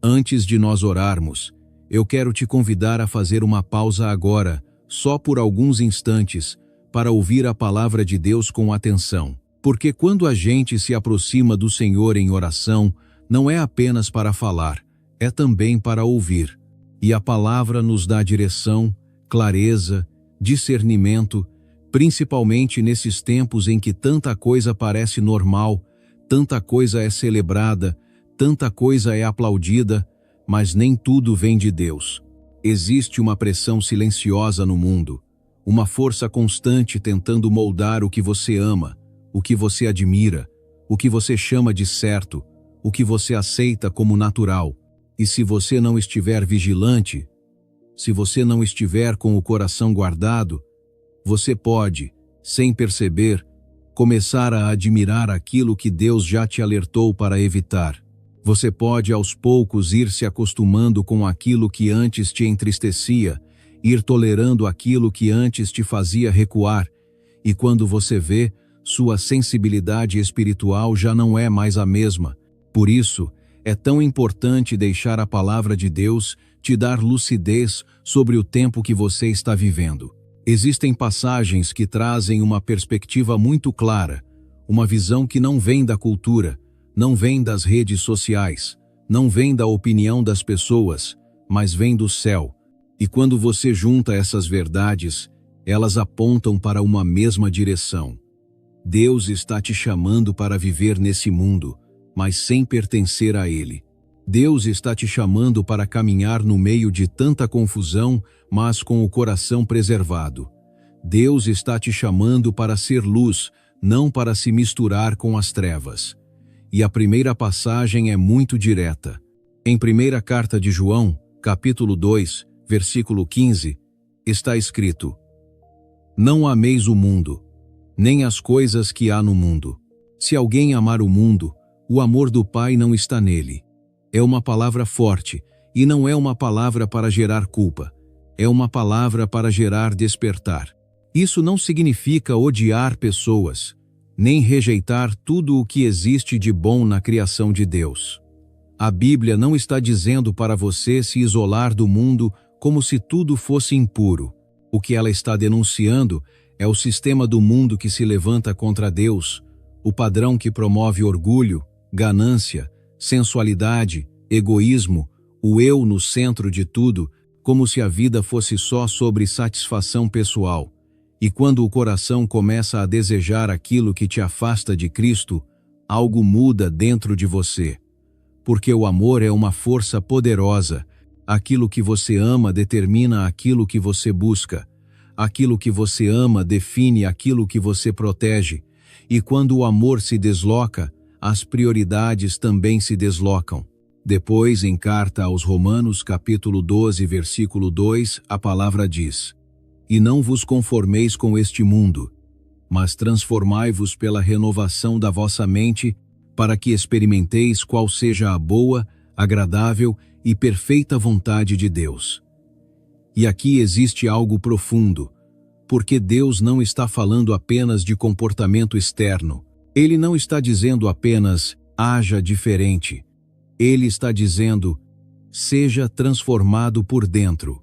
Antes de nós orarmos, eu quero te convidar a fazer uma pausa agora, só por alguns instantes, para ouvir a palavra de Deus com atenção. Porque quando a gente se aproxima do Senhor em oração, não é apenas para falar, é também para ouvir. E a palavra nos dá direção, clareza, discernimento, principalmente nesses tempos em que tanta coisa parece normal, tanta coisa é celebrada, tanta coisa é aplaudida, mas nem tudo vem de Deus. Existe uma pressão silenciosa no mundo, uma força constante tentando moldar o que você ama, o que você admira, o que você chama de certo, o que você aceita como natural. E se você não estiver vigilante, se você não estiver com o coração guardado, você pode, sem perceber, começar a admirar aquilo que Deus já te alertou para evitar. Você pode aos poucos ir se acostumando com aquilo que antes te entristecia, ir tolerando aquilo que antes te fazia recuar, e quando você vê, sua sensibilidade espiritual já não é mais a mesma. Por isso, é tão importante deixar a palavra de Deus te dar lucidez sobre o tempo que você está vivendo. Existem passagens que trazem uma perspectiva muito clara, uma visão que não vem da cultura, não vem das redes sociais, não vem da opinião das pessoas, mas vem do céu. E quando você junta essas verdades, elas apontam para uma mesma direção. Deus está te chamando para viver nesse mundo, mas sem pertencer a ele. Deus está te chamando para caminhar no meio de tanta confusão, mas com o coração preservado. Deus está te chamando para ser luz, não para se misturar com as trevas. E a primeira passagem é muito direta. Em primeira carta de João, capítulo 2, versículo 15, está escrito: Não ameis o mundo, nem as coisas que há no mundo. Se alguém amar o mundo, o amor do Pai não está nele. É uma palavra forte, e não é uma palavra para gerar culpa. É uma palavra para gerar despertar. Isso não significa odiar pessoas, nem rejeitar tudo o que existe de bom na criação de Deus. A Bíblia não está dizendo para você se isolar do mundo como se tudo fosse impuro. O que ela está denunciando é o sistema do mundo que se levanta contra Deus, o padrão que promove orgulho, ganância, sensualidade, egoísmo, o eu no centro de tudo, como se a vida fosse só sobre satisfação pessoal. E quando o coração começa a desejar aquilo que te afasta de Cristo, algo muda dentro de você. Porque o amor é uma força poderosa. Aquilo que você ama determina aquilo que você busca. Aquilo que você ama define aquilo que você protege. E quando o amor se desloca, as prioridades também se deslocam. Depois, em carta aos Romanos, capítulo 12, versículo 2, a palavra diz: E não vos conformeis com este mundo, mas transformai-vos pela renovação da vossa mente, para que experimenteis qual seja a boa, agradável e perfeita vontade de Deus. E aqui existe algo profundo, porque Deus não está falando apenas de comportamento externo. Ele não está dizendo apenas, haja diferente. Ele está dizendo, seja transformado por dentro.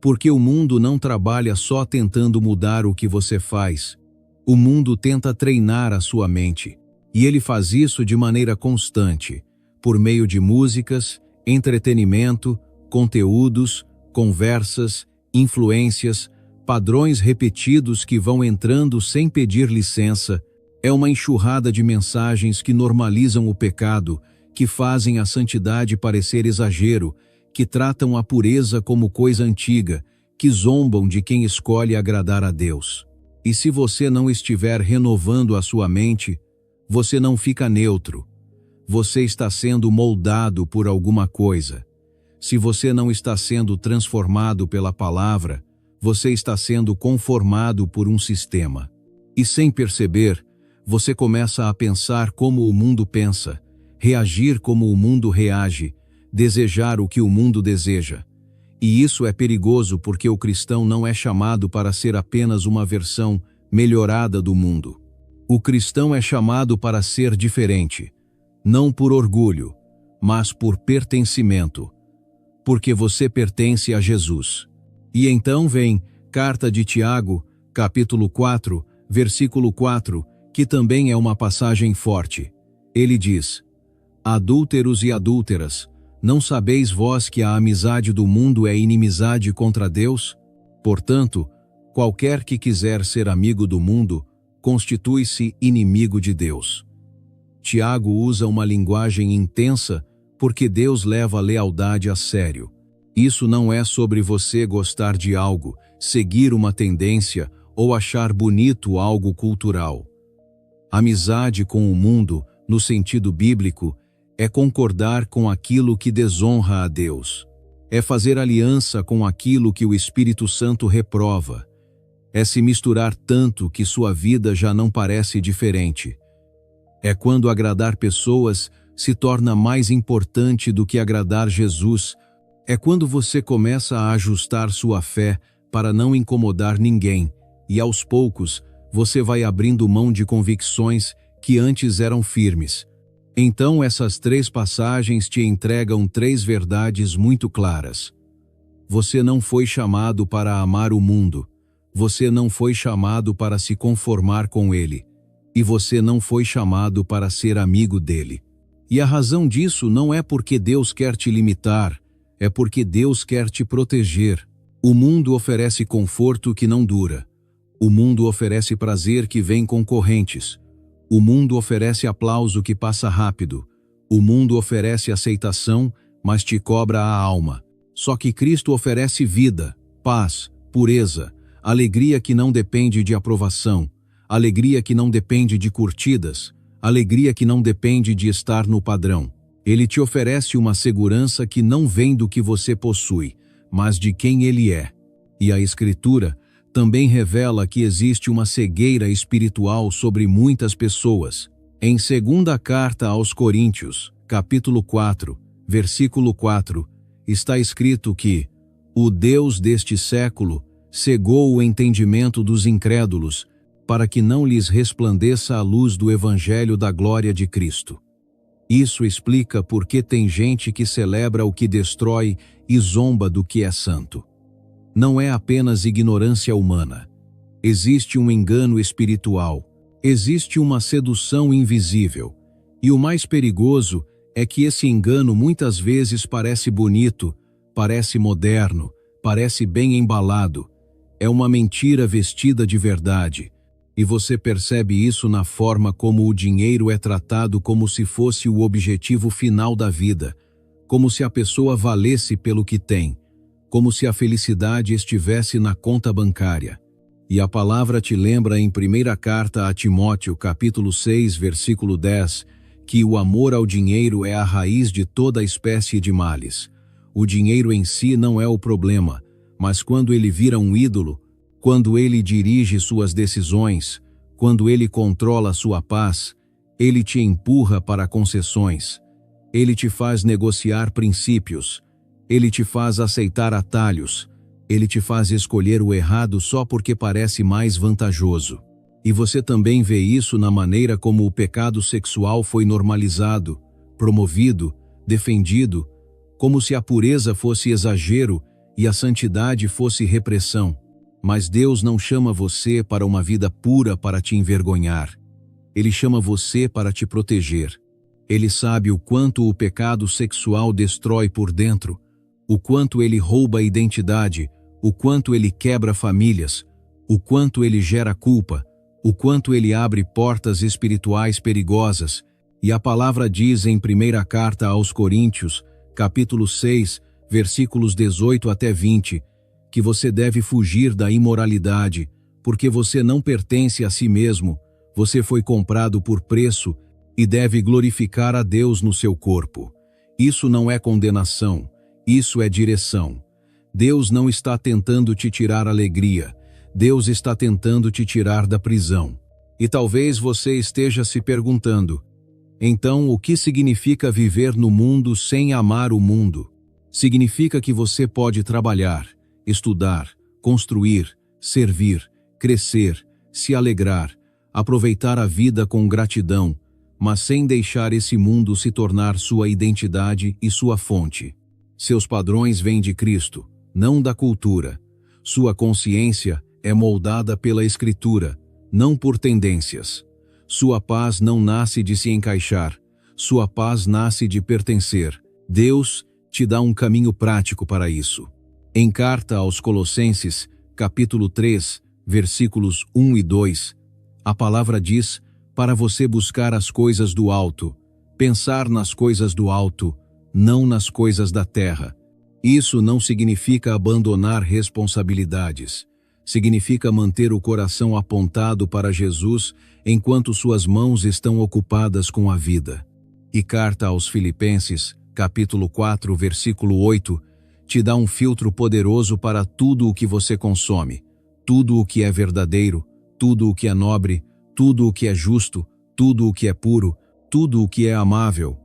Porque o mundo não trabalha só tentando mudar o que você faz. O mundo tenta treinar a sua mente. E ele faz isso de maneira constante, por meio de músicas, entretenimento, conteúdos, conversas, influências, padrões repetidos que vão entrando sem pedir licença. É uma enxurrada de mensagens que normalizam o pecado, que fazem a santidade parecer exagero, que tratam a pureza como coisa antiga, que zombam de quem escolhe agradar a Deus. E se você não estiver renovando a sua mente, você não fica neutro. Você está sendo moldado por alguma coisa. Se você não está sendo transformado pela palavra, você está sendo conformado por um sistema. E sem perceber, você começa a pensar como o mundo pensa, reagir como o mundo reage, desejar o que o mundo deseja. E isso é perigoso porque o cristão não é chamado para ser apenas uma versão melhorada do mundo. O cristão é chamado para ser diferente, não por orgulho, mas por pertencimento, porque você pertence a Jesus. E então vem Carta de Tiago, capítulo 4, versículo 4, que também é uma passagem forte. Ele diz: Adúlteros e adúlteras, não sabeis vós que a amizade do mundo é inimizade contra Deus? Portanto, qualquer que quiser ser amigo do mundo, constitui-se inimigo de Deus. Tiago usa uma linguagem intensa porque Deus leva a lealdade a sério. Isso não é sobre você gostar de algo, seguir uma tendência ou achar bonito algo cultural. Amizade com o mundo, no sentido bíblico, é concordar com aquilo que desonra a Deus. É fazer aliança com aquilo que o Espírito Santo reprova. É se misturar tanto que sua vida já não parece diferente. É quando agradar pessoas se torna mais importante do que agradar Jesus. É quando você começa a ajustar sua fé para não incomodar ninguém, e aos poucos você vai abrindo mão de convicções que antes eram firmes. Então essas 3 passagens te entregam 3 verdades muito claras. Você não foi chamado para amar o mundo. Você não foi chamado para se conformar com ele. E você não foi chamado para ser amigo dele. E a razão disso não é porque Deus quer te limitar, é porque Deus quer te proteger. O mundo oferece conforto que não dura. O mundo oferece prazer que vem com correntes. O mundo oferece aplauso que passa rápido. O mundo oferece aceitação, mas te cobra a alma. Só que Cristo oferece vida, paz, pureza, alegria que não depende de aprovação, alegria que não depende de curtidas, alegria que não depende de estar no padrão. Ele te oferece uma segurança que não vem do que você possui, mas de quem ele é. E a Escritura também revela que existe uma cegueira espiritual sobre muitas pessoas. Em 2ª Carta aos Coríntios, capítulo 4, versículo 4, está escrito que o Deus deste século cegou o entendimento dos incrédulos, para que não lhes resplandeça a luz do Evangelho da glória de Cristo. Isso explica por que tem gente que celebra o que destrói e zomba do que é santo. Não é apenas ignorância humana. Existe um engano espiritual. Existe uma sedução invisível. E o mais perigoso é que esse engano muitas vezes parece bonito, parece moderno, parece bem embalado. É uma mentira vestida de verdade. E você percebe isso na forma como o dinheiro é tratado como se fosse o objetivo final da vida, como se a pessoa valesse pelo que tem, como se a felicidade estivesse na conta bancária. E a palavra te lembra em 1ª Carta a Timóteo, capítulo 6, versículo 10, que o amor ao dinheiro é a raiz de toda espécie de males. O dinheiro em si não é o problema, mas quando ele vira um ídolo, quando ele dirige suas decisões, quando ele controla sua paz, ele te empurra para concessões, ele te faz negociar princípios, ele te faz aceitar atalhos, ele te faz escolher o errado só porque parece mais vantajoso. E você também vê isso na maneira como o pecado sexual foi normalizado, promovido, defendido, como se a pureza fosse exagero e a santidade fosse repressão. Mas Deus não chama você para uma vida pura para te envergonhar. Ele chama você para te proteger. Ele sabe o quanto o pecado sexual destrói por dentro, o quanto ele rouba a identidade, o quanto ele quebra famílias, o quanto ele gera culpa, o quanto ele abre portas espirituais perigosas. E a palavra diz em 1ª Carta aos Coríntios, capítulo 6, versículos 18 até 20, que você deve fugir da imoralidade, porque você não pertence a si mesmo, você foi comprado por preço e deve glorificar a Deus no seu corpo. Isso não é condenação, isso é direção. Deus não está tentando te tirar alegria, Deus está tentando te tirar da prisão. E talvez você esteja se perguntando, então o que significa viver no mundo sem amar o mundo? Significa que você pode trabalhar, estudar, construir, servir, crescer, se alegrar, aproveitar a vida com gratidão, mas sem deixar esse mundo se tornar sua identidade e sua fonte. Seus padrões vêm de Cristo, não da cultura. Sua consciência é moldada pela Escritura, não por tendências. Sua paz não nasce de se encaixar, sua paz nasce de pertencer. Deus te dá um caminho prático para isso. Em carta aos Colossenses, capítulo 3, versículos 1 e 2, a palavra diz para você buscar as coisas do alto, pensar nas coisas do alto, não nas coisas da terra. Isso não significa abandonar responsabilidades. Significa manter o coração apontado para Jesus enquanto suas mãos estão ocupadas com a vida. E carta aos Filipenses, capítulo 4, versículo 8, te dá um filtro poderoso para tudo o que você consome, tudo o que é verdadeiro, tudo o que é nobre, tudo o que é justo, tudo o que é puro, tudo o que é amável.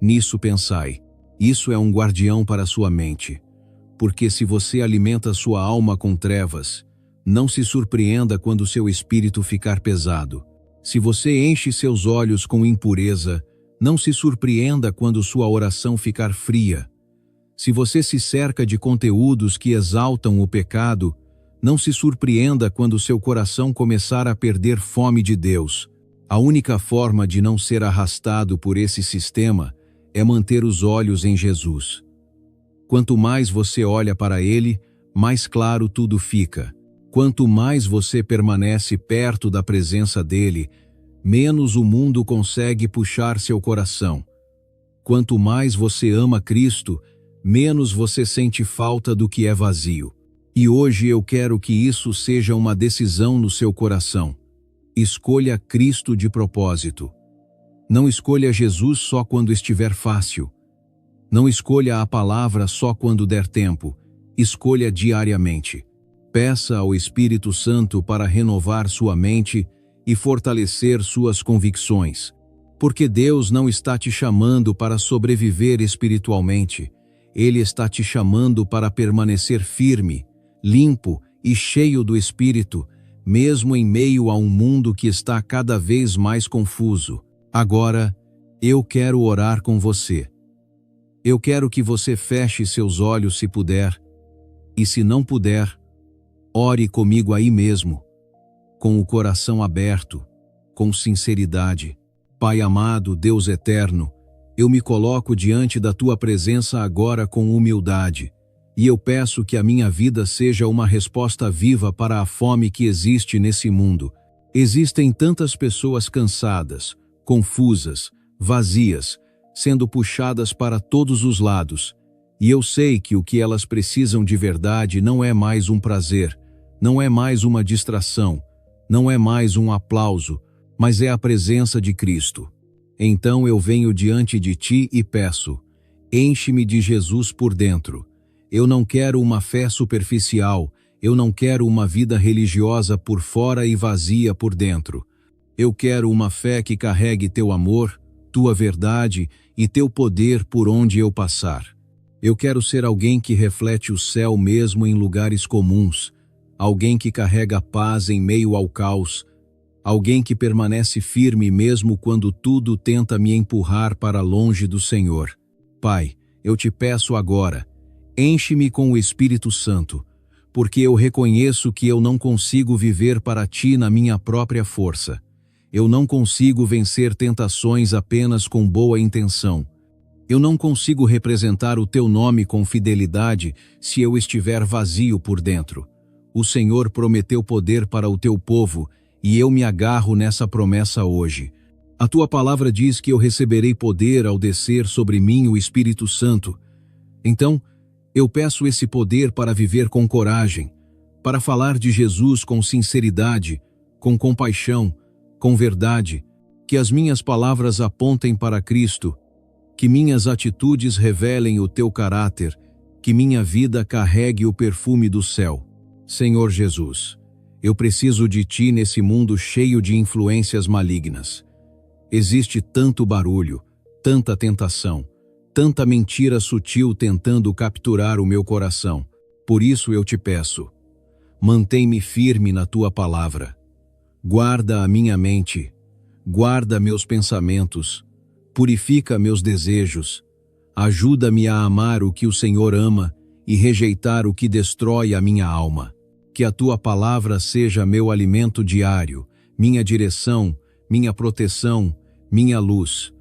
Nisso pensai. Isso é um guardião para sua mente. Porque se você alimenta sua alma com trevas, não se surpreenda quando seu espírito ficar pesado. Se você enche seus olhos com impureza, não se surpreenda quando sua oração ficar fria. Se você se cerca de conteúdos que exaltam o pecado, não se surpreenda quando seu coração começar a perder fome de Deus. A única forma de não ser arrastado por esse sistema é manter os olhos em Jesus. Quanto mais você olha para Ele, mais claro tudo fica. Quanto mais você permanece perto da presença dEle, menos o mundo consegue puxar seu coração. Quanto mais você ama Cristo, menos você sente falta do que é vazio. E hoje eu quero que isso seja uma decisão no seu coração. Escolha Cristo de propósito. Não escolha Jesus só quando estiver fácil. Não escolha a palavra só quando der tempo. Escolha diariamente. Peça ao Espírito Santo para renovar sua mente e fortalecer suas convicções. Porque Deus não está te chamando para sobreviver espiritualmente. Ele está te chamando para permanecer firme, limpo e cheio do Espírito, mesmo em meio a um mundo que está cada vez mais confuso. Agora, eu quero orar com você. Eu quero que você feche seus olhos se puder, e se não puder, ore comigo aí mesmo, com o coração aberto, com sinceridade. Pai amado, Deus eterno, eu me coloco diante da Tua presença agora com humildade, e eu peço que a minha vida seja uma resposta viva para a fome que existe nesse mundo. Existem tantas pessoas cansadas, confusas, vazias, sendo puxadas para todos os lados, e eu sei que o que elas precisam de verdade não é mais um prazer, não é mais uma distração, não é mais um aplauso, mas é a presença de Cristo. Então eu venho diante de Ti e peço, enche-me de Jesus por dentro. Eu não quero uma fé superficial, eu não quero uma vida religiosa por fora e vazia por dentro. Eu quero uma fé que carregue Teu amor, Tua verdade e Teu poder por onde eu passar. Eu quero ser alguém que reflete o céu mesmo em lugares comuns, alguém que carrega paz em meio ao caos, alguém que permanece firme mesmo quando tudo tenta me empurrar para longe do Senhor. Pai, eu te peço agora, enche-me com o Espírito Santo, porque eu reconheço que eu não consigo viver para Ti na minha própria força. Eu não consigo vencer tentações apenas com boa intenção. Eu não consigo representar o Teu nome com fidelidade se eu estiver vazio por dentro. O Senhor prometeu poder para o Teu povo, e eu me agarro nessa promessa hoje. A Tua palavra diz que eu receberei poder ao descer sobre mim o Espírito Santo. Então, eu peço esse poder para viver com coragem, para falar de Jesus com sinceridade, com compaixão, com verdade, que as minhas palavras apontem para Cristo, que minhas atitudes revelem o Teu caráter, que minha vida carregue o perfume do céu. Senhor Jesus, eu preciso de Ti nesse mundo cheio de influências malignas. Existe tanto barulho, tanta tentação, tanta mentira sutil tentando capturar o meu coração. Por isso eu te peço, mantém-me firme na Tua palavra. Guarda a minha mente, guarda meus pensamentos, purifica meus desejos, ajuda-me a amar o que o Senhor ama e rejeitar o que destrói a minha alma. Que a tua palavra seja meu alimento diário, minha direção, minha proteção, minha luz.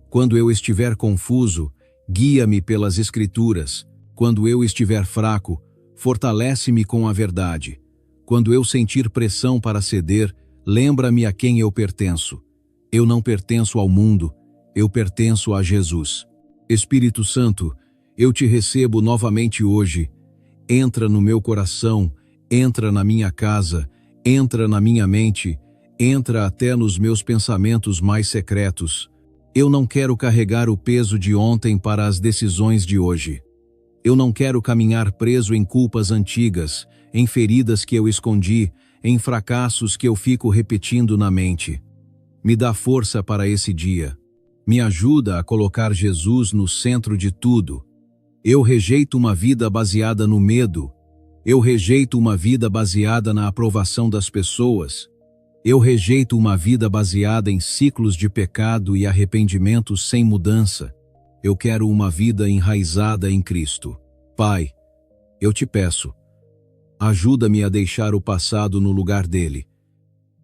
Quando eu estiver confuso, guia-me pelas Escrituras. Quando eu estiver fraco, fortalece-me com a verdade. Quando eu sentir pressão para ceder, lembra-me a quem eu pertenço. Eu não pertenço ao mundo, eu pertenço a Jesus. Espírito Santo, eu te recebo novamente hoje. Entra no meu coração, entra na minha casa, entra na minha mente, entra até nos meus pensamentos mais secretos. Eu não quero carregar o peso de ontem para as decisões de hoje. Eu não quero caminhar preso em culpas antigas, em feridas que eu escondi, em fracassos que eu fico repetindo na mente. Me dá força para esse dia. Me ajuda a colocar Jesus no centro de tudo. Eu rejeito uma vida baseada no medo. Eu rejeito uma vida baseada na aprovação das pessoas. Eu rejeito uma vida baseada em ciclos de pecado e arrependimento sem mudança. Eu quero uma vida enraizada em Cristo. Pai, eu te peço, ajuda-me a deixar o passado no lugar dele.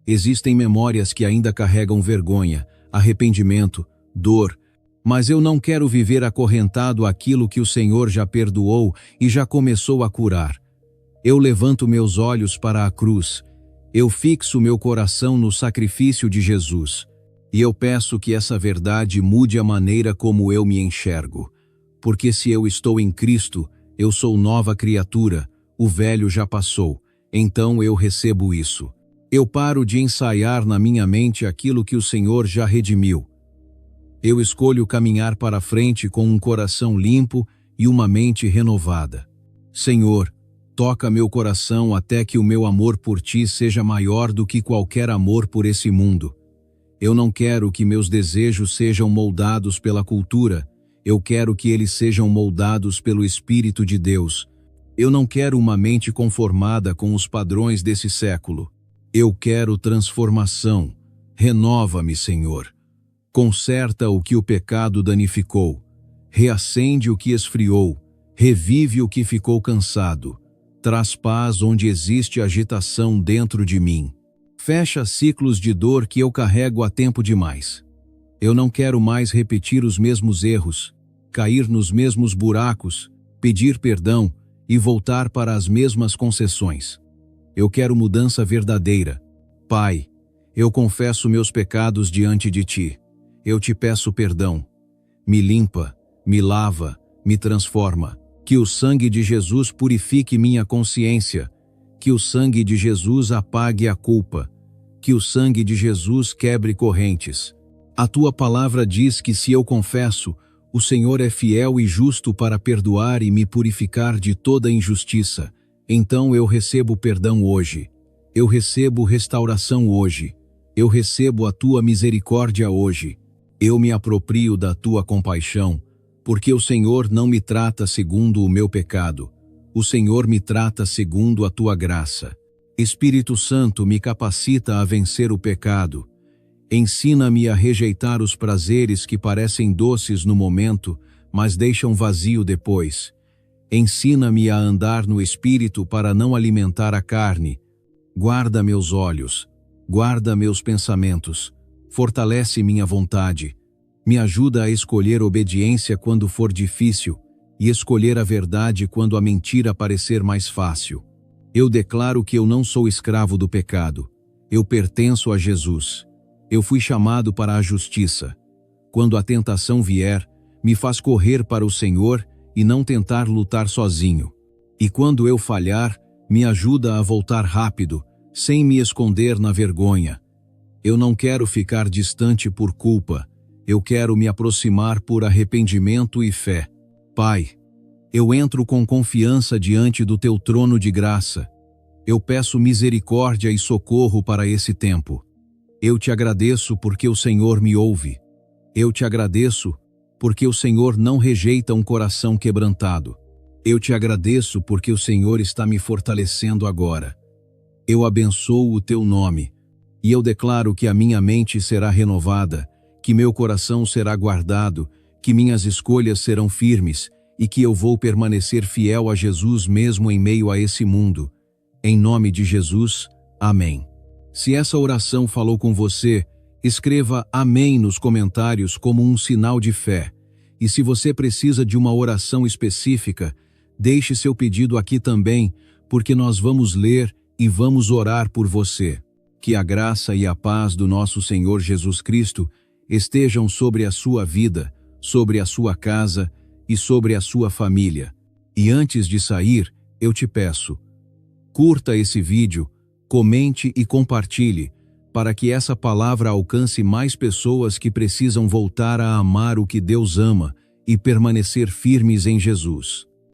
Existem memórias que ainda carregam vergonha, arrependimento, dor, mas eu não quero viver acorrentado àquilo que o Senhor já perdoou e já começou a curar. Eu levanto meus olhos para a cruz, eu fixo meu coração no sacrifício de Jesus, e eu peço que essa verdade mude a maneira como eu me enxergo. Porque se eu estou em Cristo, eu sou nova criatura, o velho já passou, então eu recebo isso. Eu paro de ensaiar na minha mente aquilo que o Senhor já redimiu. Eu escolho caminhar para frente com um coração limpo e uma mente renovada. Senhor, toca meu coração até que o meu amor por ti seja maior do que qualquer amor por esse mundo. Eu não quero que meus desejos sejam moldados pela cultura, eu quero que eles sejam moldados pelo Espírito de Deus. Eu não quero uma mente conformada com os padrões desse século. Eu quero transformação. Renova-me, Senhor. Conserta o que o pecado danificou. Reacende o que esfriou. Revive o que ficou cansado. Traz paz onde existe agitação dentro de mim. Fecha ciclos de dor que eu carrego há tempo demais. Eu não quero mais repetir os mesmos erros, cair nos mesmos buracos, pedir perdão e voltar para as mesmas concessões. Eu quero mudança verdadeira. Pai, eu confesso meus pecados diante de ti. Eu te peço perdão. Me limpa, me lava, me transforma. Que o sangue de Jesus purifique minha consciência. Que o sangue de Jesus apague a culpa. Que o sangue de Jesus quebre correntes. A tua palavra diz que se eu confesso, o Senhor é fiel e justo para perdoar e me purificar de toda injustiça. Então eu recebo perdão hoje. Eu recebo restauração hoje. Eu recebo a tua misericórdia hoje. Eu me aproprio da tua compaixão, porque o Senhor não me trata segundo o meu pecado. O Senhor me trata segundo a tua graça. Espírito Santo me capacita a vencer o pecado. Ensina-me a rejeitar os prazeres que parecem doces no momento, mas deixam vazio depois. Ensina-me a andar no Espírito para não alimentar a carne. Guarda meus olhos, guarda meus pensamentos, fortalece minha vontade. Me ajuda a escolher obediência quando for difícil e escolher a verdade quando a mentira parecer mais fácil. Eu declaro que eu não sou escravo do pecado. Eu pertenço a Jesus. Eu fui chamado para a justiça. Quando a tentação vier, me faz correr para o Senhor e não tentar lutar sozinho. E quando eu falhar, me ajuda a voltar rápido, sem me esconder na vergonha. Eu não quero ficar distante por culpa. Eu quero me aproximar por arrependimento e fé. Pai, eu entro com confiança diante do teu trono de graça. Eu peço misericórdia e socorro para esse tempo. Eu te agradeço porque o Senhor me ouve. Eu te agradeço porque o Senhor não rejeita um coração quebrantado. Eu te agradeço porque o Senhor está me fortalecendo agora. Eu abençoo o teu nome. E eu declaro que a minha mente será renovada, que meu coração será guardado, que minhas escolhas serão firmes e que eu vou permanecer fiel a Jesus mesmo em meio a esse mundo. Em nome de Jesus, amém. Se essa oração falou com você, escreva amém nos comentários como um sinal de fé. E se você precisa de uma oração específica, deixe seu pedido aqui também, porque nós vamos ler e vamos orar por você. Que a graça e a paz do nosso Senhor Jesus Cristo estejam sobre a sua vida, sobre a sua casa e sobre a sua família. E antes de sair, eu te peço, curta esse vídeo, comente e compartilhe, para que essa palavra alcance mais pessoas que precisam voltar a amar o que Deus ama e permanecer firmes em Jesus.